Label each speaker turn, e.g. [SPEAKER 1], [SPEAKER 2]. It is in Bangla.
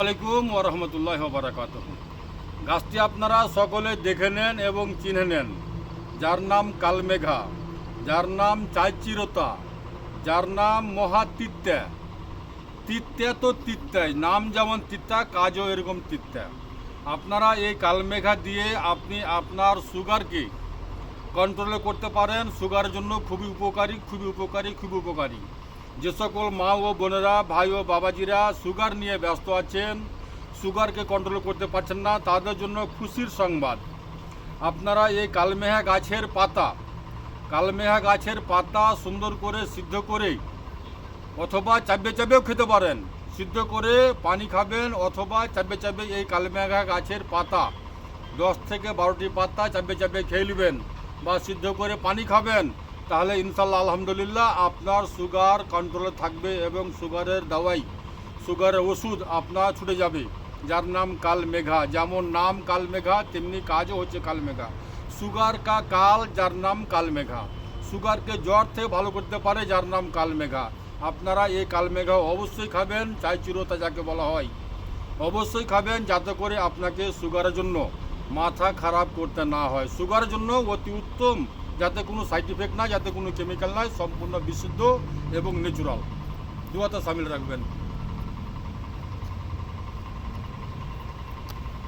[SPEAKER 1] আলাইকুম ওয়া রাহমাতুল্লাহি ওয়া বারাকাতুহু। গাছটি আপনারা সকলে দেখে নেন এবং চিনে নেন, যার নাম কালমেঘা, যার নাম চাইচিরতা, যার নাম মহাতিত্যা। তিত্যা তো তিত্তাই, নাম যেমন তিত্তা, কাজও এরকম তিত্তা। আপনারা এই কালমেঘা দিয়ে আপনি আপনার সুগারকে কন্ট্রোলে করতে পারেন। সুগারের জন্য খুবই উপকারী, খুবই উপকারী, খুবই উপকারী। যে সকল মা ও বোনেরা, ভাই ও বাবাজিরা সুগার নিয়ে ব্যস্ত আছেন, সুগারকে কন্ট্রোল করতে পারছেন না, তাদের জন্য খুশির সংবাদ। আপনারা এই কালমেঘা গাছের পাতা সুন্দর করে সিদ্ধ করে অথবা চাবিয়ে চাবিয়েও খেতে পারেন। সিদ্ধ করে পানি খাবেন অথবা চাবিয়ে চাবিয়ে এই কালমেঘা গাছের পাতা 10 থেকে 12টি পাতা চাবিয়ে চাবিয়ে খেয়ে নেবেন বা সিদ্ধ করে পানি খাবেন। তাহলে ইনশাল্লাহ আলহামদুলিল্লাহ আপনার সুগার কন্ট্রোলে থাকবে এবং সুগারের দাওয়াই, সুগারের ওষুধ আপনার ছুটে যাবে, যার নাম কালমেঘা। যেমন নাম কালমেঘা তেমনি কাজও হচ্ছে কালমেঘা। সুগার কা কাল, যার নাম কালমেঘা। সুগারকে জ্বর থেকে ভালো করতে পারে, যার নাম কালমেঘা। আপনারা এই কালমেঘা অবশ্যই খাবেন, চাইচিরতা যাকে বলা হয়, অবশ্যই খাবেন, যাতে করে আপনাকে সুগারের জন্য মাথা খারাপ করতে না হয়। সুগারের জন্য অতি উত্তম, যাতে কোনো সাইড ইফেক্ট না, যাতে কোনো কেমিক্যাল নাই, সম্পূর্ণ বিশুদ্ধ এবং ন্যাচুরাল। দুয়াতে সামিল রাখবেন।